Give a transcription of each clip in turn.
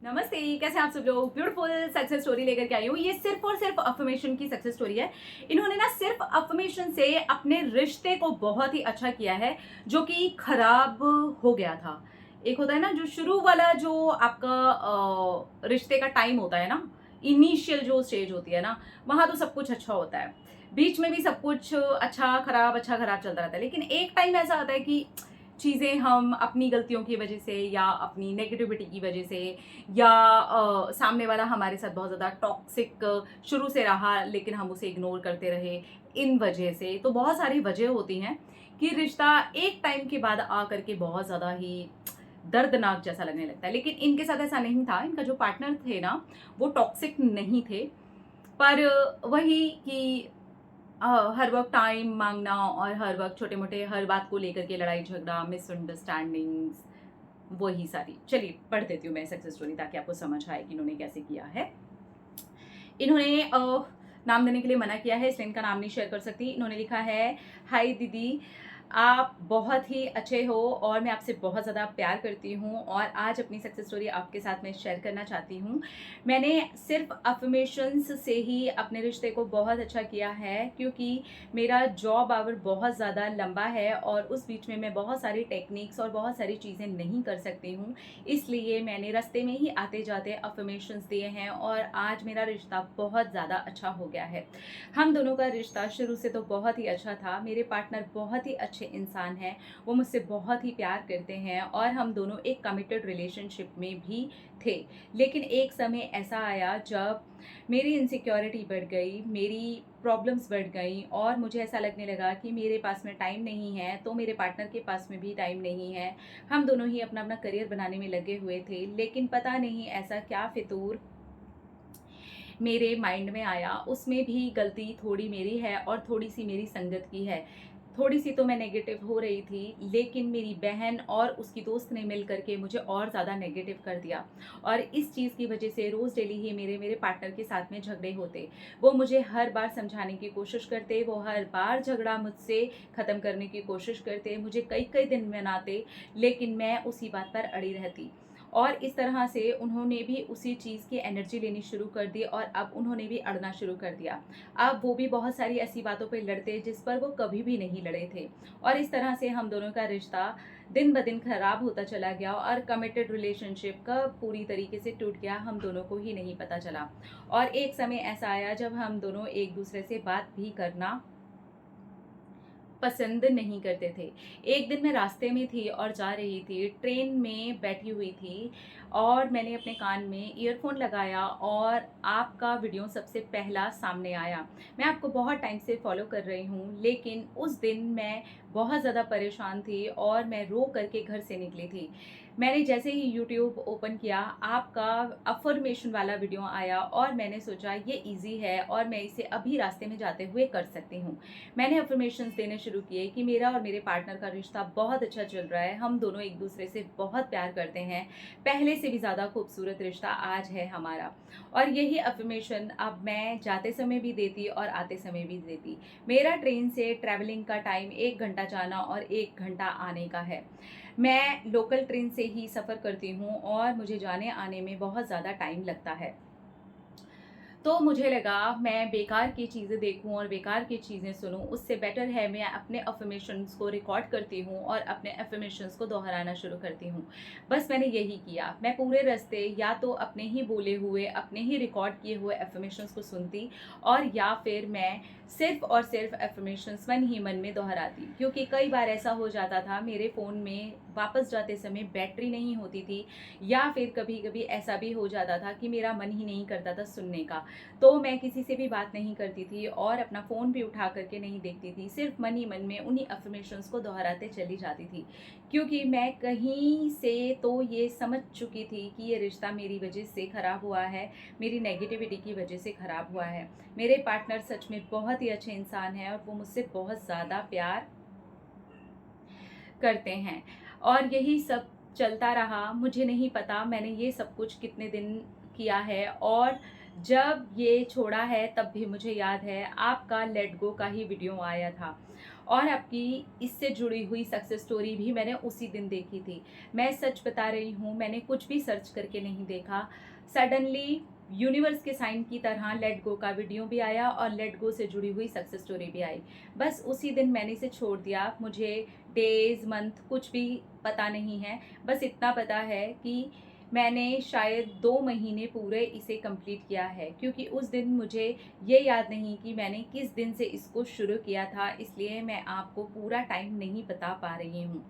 नमस्ते, कैसे हैं आप सब लोग। ब्यूटीफुल सक्सेस स्टोरी लेकर के आई हूँ। ये सिर्फ और सिर्फ अफर्मेशन की सक्सेस स्टोरी है। इन्होंने ना सिर्फ अफर्मेशन से अपने रिश्ते को बहुत ही अच्छा किया है, जो कि खराब हो गया था। एक होता है ना जो शुरू वाला जो आपका रिश्ते का टाइम होता है ना, इनिशियल जो स्टेज होती है ना, वहाँ तो सब कुछ अच्छा होता है। बीच में भी सब कुछ अच्छा खराब चलता रहता है, लेकिन एक टाइम ऐसा आता है कि चीज़ें हम अपनी गलतियों की वजह से या अपनी नेगेटिविटी की वजह से या सामने वाला हमारे साथ बहुत ज़्यादा टॉक्सिक शुरू से रहा, लेकिन हम उसे इग्नोर करते रहे इन वजह से। तो बहुत सारी वजह होती हैं कि रिश्ता एक टाइम के बाद आकर के बहुत ज़्यादा ही दर्दनाक जैसा लगने लगता है। लेकिन इनके साथ ऐसा नहीं था। इनका जो पार्टनर थे ना, वो टॉक्सिक नहीं थे, पर वही कि हर वक़्त टाइम माँगना और हर वक़्त छोटे-मोटे हर बात को लेकर के लड़ाई झगड़ा, मिसअंडरस्टैंडिंग्स, वही सारी। चलिए पढ़ देती हूँ मैं सक्सेस स्टोरी, ताकि आपको समझ आए कि इन्होंने कैसे किया है। इन्होंने नाम देने के लिए मना किया है, इसलिए इनका नाम नहीं शेयर कर सकती। इन्होंने लिखा है, हाय दीदी, आप बहुत ही अच्छे हो और मैं आपसे बहुत ज़्यादा प्यार करती हूँ और आज अपनी सक्सेस स्टोरी आपके साथ में शेयर करना चाहती हूँ। मैंने सिर्फ अफर्मेशंस से ही अपने रिश्ते को बहुत अच्छा किया है, क्योंकि मेरा जॉब आवर बहुत ज़्यादा लंबा है और उस बीच में मैं बहुत सारी टेक्निक्स और बहुत सारी चीज़ें नहीं कर सकती हूँ। इसलिए मैंने रास्ते में ही आते जाते अफर्मेशंस दिए हैं और आज मेरा रिश्ता बहुत ज़्यादा अच्छा हो गया है। हम दोनों का रिश्ता शुरू से तो बहुत ही अच्छा था। मेरे पार्टनर बहुत ही अच्छे इंसान हैं, वो मुझसे बहुत ही प्यार करते हैं और हम दोनों एक कमिटेड रिलेशनशिप में भी थे। लेकिन एक समय ऐसा आया जब मेरी इनसिक्योरिटी बढ़ गई, मेरी प्रॉब्लम्स बढ़ गई और मुझे ऐसा लगने लगा कि मेरे पास में टाइम नहीं है, तो मेरे पार्टनर के पास में भी टाइम नहीं है। हम दोनों ही अपना अपना करियर बनाने में लगे हुए थे, लेकिन पता नहीं ऐसा क्या फितूर मेरे माइंड में आया, उसमें भी गलती थोड़ी मेरी है और थोड़ी सी मेरी संगत की है। थोड़ी सी तो मैं नेगेटिव हो रही थी, लेकिन मेरी बहन और उसकी दोस्त ने मिल करके मुझे और ज़्यादा नेगेटिव कर दिया और इस चीज़ की वजह से रोज़ डेली ही मेरे मेरे पार्टनर के साथ में झगड़े होते। वो मुझे हर बार समझाने की कोशिश करते, वो हर बार झगड़ा मुझसे ख़त्म करने की कोशिश करते, मुझे कई कई दिन मनाते, लेकिन मैं उसी बात पर अड़ी रहती। और इस तरह से उन्होंने भी उसी चीज़ की एनर्जी लेनी शुरू कर दी और अब उन्होंने भी अड़ना शुरू कर दिया। अब वो भी बहुत सारी ऐसी बातों पे लड़ते जिस पर वो कभी भी नहीं लड़े थे और इस तरह से हम दोनों का रिश्ता दिन ब दिन खराब होता चला गया और कमिटेड रिलेशनशिप कब पूरी तरीके से टूट गया हम दोनों को ही नहीं पता चला। और एक समय ऐसा आया जब हम दोनों एक दूसरे से बात भी करना पसंद नहीं करते थे। एक दिन मैं रास्ते में थी और जा रही थी, ट्रेन में बैठी हुई थी और मैंने अपने कान में ईयरफ़ोन लगाया और आपका वीडियो सबसे पहला सामने आया। मैं आपको बहुत टाइम से फ़ॉलो कर रही हूँ, लेकिन उस दिन मैं बहुत ज़्यादा परेशान थी और मैं रो कर के घर से निकली थी। मैंने जैसे ही यूट्यूब ओपन किया, आपका अफ़र्मेशन वाला वीडियो आया और मैंने सोचा ये ईज़ी है और मैं इसे अभी रास्ते में जाते हुए कर सकती हूँ। मैंने अफर्मेशंस देने शुरू किए कि मेरा और मेरे पार्टनर का रिश्ता बहुत अच्छा चल रहा है, हम दोनों एक दूसरे से बहुत प्यार करते हैं, पहले से भी ज़्यादा खूबसूरत रिश्ता आज है हमारा। और यही अफर्मेशन अब मैं जाते समय भी देती और आते समय भी देती। मेरा ट्रेन से ट्रैवलिंग का टाइम 1 घंटा जाना और 1 घंटा आने का है। मैं लोकल ट्रेन से ही सफ़र करती हूँ और मुझे जाने आने में बहुत ज़्यादा टाइम लगता है। तो मुझे लगा मैं बेकार की चीज़ें देखूँ और बेकार की चीज़ें सुनूँ, उससे बेटर है मैं अपने अफ़र्मेशंस को रिकॉर्ड करती हूँ और अपने अफ़र्मेशंस को दोहराना शुरू करती हूँ। बस मैंने यही किया। मैं पूरे रास्ते या तो अपने ही बोले हुए, अपने ही रिकॉर्ड किए हुए अफ़र्मेशंस को सुनती और या फिर मैं सिर्फ़ और सिर्फ़ अफ़र्मेशंस मन ही मन में दोहराती। क्योंकि कई बार ऐसा हो जाता था, मेरे फ़ोन में वापस जाते समय बैटरी नहीं होती थी या फिर कभी-कभी ऐसा भी हो जाता था कि मेरा मन ही नहीं करता था सुनने का। तो मैं किसी से भी बात नहीं करती थी और अपना फ़ोन भी उठा करके नहीं देखती थी, सिर्फ मन ही मन में उन्हीं अफ़र्मेशंस को दोहराते चली जाती थी। क्योंकि मैं कहीं से तो ये समझ चुकी थी कि ये रिश्ता मेरी वजह से ख़राब हुआ है, मेरी नेगेटिविटी की वजह से ख़राब हुआ है। मेरे पार्टनर सच में बहुत ही अच्छे इंसान हैं और वो मुझसे बहुत ज़्यादा प्यार करते हैं और यही सब चलता रहा। मुझे नहीं पता मैंने ये सब कुछ कितने दिन किया है और जब ये छोड़ा है तब भी मुझे याद है आपका लेट गो का ही वीडियो आया था और आपकी इससे जुड़ी हुई सक्सेस स्टोरी भी मैंने उसी दिन देखी थी। मैं सच बता रही हूँ, मैंने कुछ भी सर्च करके नहीं देखा। सडनली यूनिवर्स के साइन की तरह लेट गो का वीडियो भी आया और लेट गो से जुड़ी हुई सक्सेस स्टोरी भी आई। बस उसी दिन मैंने इसे छोड़ दिया। मुझे डेज मंथ कुछ भी पता नहीं है, बस इतना पता है कि मैंने शायद 2 महीने पूरे इसे कंप्लीट किया है, क्योंकि उस दिन मुझे ये याद नहीं कि मैंने किस दिन से इसको शुरू किया था, इसलिए मैं आपको पूरा टाइम नहीं बता पा रही हूँ।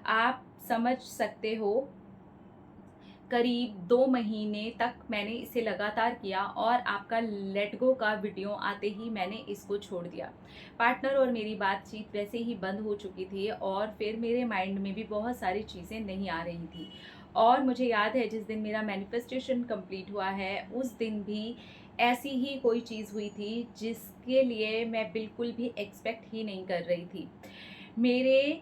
आप समझ सकते हो, करीब 2 महीने तक मैंने इसे लगातार किया और आपका लेट गो का वीडियो आते ही मैंने इसको छोड़ दिया। पार्टनर और मेरी बातचीत वैसे ही बंद हो चुकी थी और फिर मेरे माइंड में भी बहुत सारी चीज़ें नहीं आ रही थी। और मुझे याद है जिस दिन मेरा मैनिफेस्टेशन कंप्लीट हुआ है, उस दिन भी ऐसी ही कोई चीज़ हुई थी जिसके लिए मैं बिल्कुल भी एक्सपेक्ट ही नहीं कर रही थी। मेरे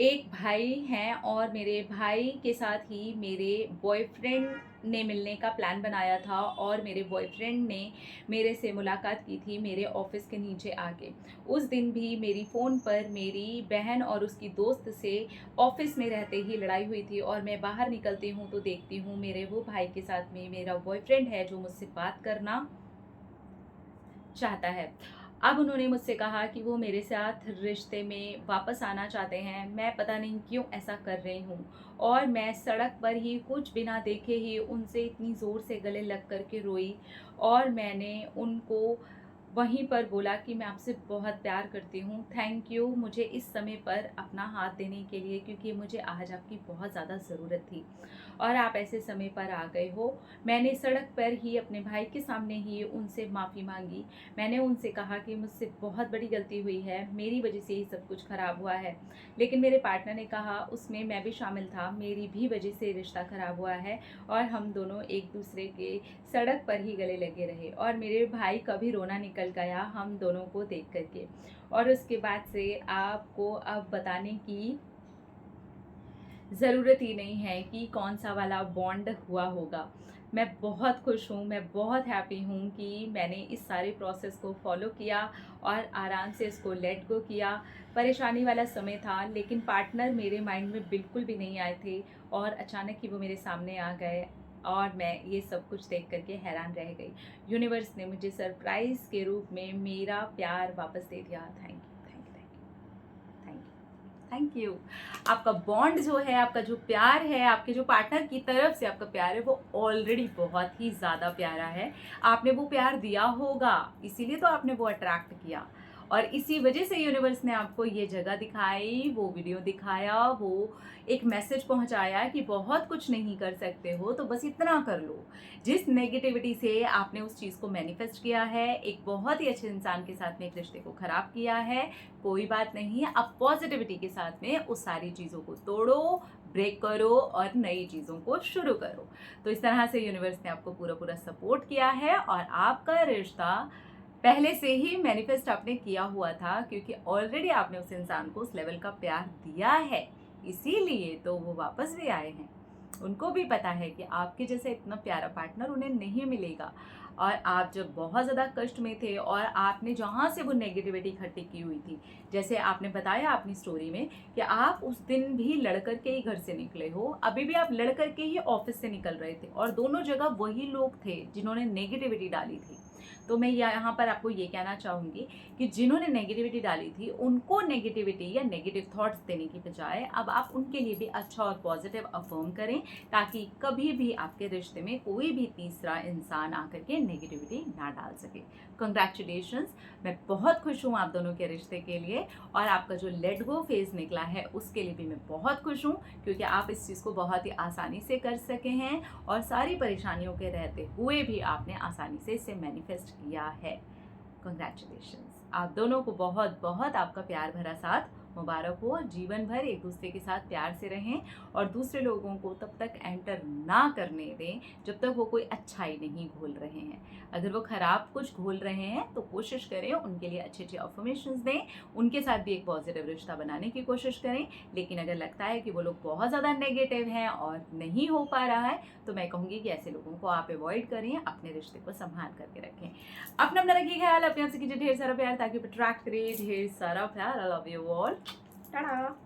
एक भाई हैं और मेरे भाई के साथ ही मेरे बॉयफ्रेंड ने मिलने का प्लान बनाया था और मेरे बॉयफ्रेंड ने मेरे से मुलाकात की थी मेरे ऑफिस के नीचे आके। उस दिन भी मेरी फ़ोन पर मेरी बहन और उसकी दोस्त से ऑफिस में रहते ही लड़ाई हुई थी और मैं बाहर निकलती हूँ तो देखती हूँ मेरे वो भाई के साथ में मेरा बॉयफ्रेंड है जो मुझसे बात करना चाहता है। अब उन्होंने मुझसे कहा कि वो मेरे साथ रिश्ते में वापस आना चाहते हैं। मैं पता नहीं क्यों ऐसा कर रही हूँ और मैं सड़क पर ही कुछ बिना देखे ही उनसे इतनी ज़ोर से गले लग कर के रोई और मैंने उनको वहीं पर बोला कि मैं आपसे बहुत प्यार करती हूँ। थैंक यू मुझे इस समय पर अपना हाथ देने के लिए, क्योंकि मुझे आज आपकी बहुत ज़्यादा ज़रूरत थी और आप ऐसे समय पर आ गए हो। मैंने सड़क पर ही अपने भाई के सामने ही उनसे माफ़ी मांगी। मैंने उनसे कहा कि मुझसे बहुत बड़ी गलती हुई है, मेरी वजह से ही सब कुछ ख़राब हुआ है। लेकिन मेरे पार्टनर ने कहा उसमें मैं भी शामिल था, मेरी भी वजह से रिश्ता ख़राब हुआ है और हम दोनों एक दूसरे के सड़क पर ही गले लगे रहे और मेरे भाई का भी रोना निकल गया हम दोनों को देख करके। और उसके बाद से आपको अब बताने की ज़रूरत ही नहीं है कि कौन सा वाला बॉन्ड हुआ होगा। मैं बहुत खुश हूँ, मैं बहुत हैप्पी हूँ कि मैंने इस सारे प्रोसेस को फॉलो किया और आराम से इसको लेट गो किया। परेशानी वाला समय था, लेकिन पार्टनर मेरे माइंड में बिल्कुल भी नहीं आए थे और अचानक ही वो मेरे सामने आ गए और मैं ये सब कुछ देख करके हैरान रह गई। यूनिवर्स ने मुझे सरप्राइज़ के रूप में मेरा प्यार वापस दे दिया। Thank you, thank you, thank you, thank you, thank you. आपका बॉन्ड जो है, आपका जो प्यार है, आपके जो पार्टनर की तरफ से आपका प्यार है, वो ऑलरेडी बहुत ही ज़्यादा प्यारा है। आपने वो प्यार दिया होगा, इसीलिए तो आपने वो अट्रैक्ट किया और इसी वजह से यूनिवर्स ने आपको ये जगह दिखाई, वो वीडियो दिखाया, वो एक मैसेज पहुंचाया कि बहुत कुछ नहीं कर सकते हो तो बस इतना कर लो। जिस नेगेटिविटी से आपने उस चीज़ को मैनिफेस्ट किया है, एक बहुत ही अच्छे इंसान के साथ में एक रिश्ते को ख़राब किया है, कोई बात नहीं, अब पॉजिटिविटी के साथ में उस सारी चीज़ों को तोड़ो, ब्रेक करो और नई चीज़ों को शुरू करो। तो इस तरह से यूनिवर्स ने आपको पूरा पूरा सपोर्ट किया है और आपका रिश्ता पहले से ही मैनिफेस्ट आपने किया हुआ था, क्योंकि ऑलरेडी आपने उस इंसान को उस लेवल का प्यार दिया है, इसीलिए तो वो वापस भी आए हैं। उनको भी पता है कि आपके जैसे इतना प्यारा पार्टनर उन्हें नहीं मिलेगा। और आप जब बहुत ज़्यादा कष्ट में थे और आपने जहाँ से वो नेगेटिविटी इकट्ठी की हुई थी, जैसे आपने बताया अपनी स्टोरी में कि आप उस दिन भी लड़ कर के ही घर से निकले हो, अभी भी आप लड़ कर के ही ऑफिस से निकल रहे थे और दोनों जगह वही लोग थे जिन्होंने नेगेटिविटी डाली थी। तो मैं यहाँ पर आपको ये कहना चाहूँगी कि जिन्होंने नेगेटिविटी डाली थी उनको नेगेटिविटी या नेगेटिव थॉट्स देने की बजाय अब आप उनके लिए भी अच्छा और पॉजिटिव अफर्म करें, ताकि कभी भी आपके रिश्ते में कोई भी तीसरा इंसान आकर के नेगेटिविटी ना डाल सके। कंग्रेचुलेशंस, मैं बहुत खुश हूँ आप दोनों के रिश्ते के लिए और आपका जो लेट गो फेज निकला है उसके लिए भी मैं बहुत खुश हूँ, क्योंकि आप इस चीज़ को बहुत ही आसानी से कर सके हैं और सारी परेशानियों के रहते हुए भी आपने आसानी से इसे मैनिफेस्ट किया है। कंग्रेचुलेशंस, आप दोनों को बहुत बहुत आपका प्यार भरा साथ मुबारक हो और जीवन भर एक दूसरे के साथ प्यार से रहें और दूसरे लोगों को तब तक एंटर ना करने दें जब तक वो कोई अच्छाई नहीं घोल रहे हैं। अगर वो खराब कुछ घोल रहे हैं तो कोशिश करें उनके लिए अच्छे अच्छे अफर्मेशंस दें, उनके साथ भी एक पॉजिटिव रिश्ता बनाने की कोशिश करें। लेकिन अगर लगता है कि वो लोग बहुत ज़्यादा नेगेटिव हैं और नहीं हो पा रहा है तो मैं कहूँगी कि ऐसे लोगों को आप अवॉइड करें, अपने रिश्ते को संभाल करके रखें। अपना रखिए ख्याल, अपने आपसे कीजिए ढेर सारा प्यार ताकि अट्रैक्ट करे ढेर सारा प्यार। I love you all. Tata.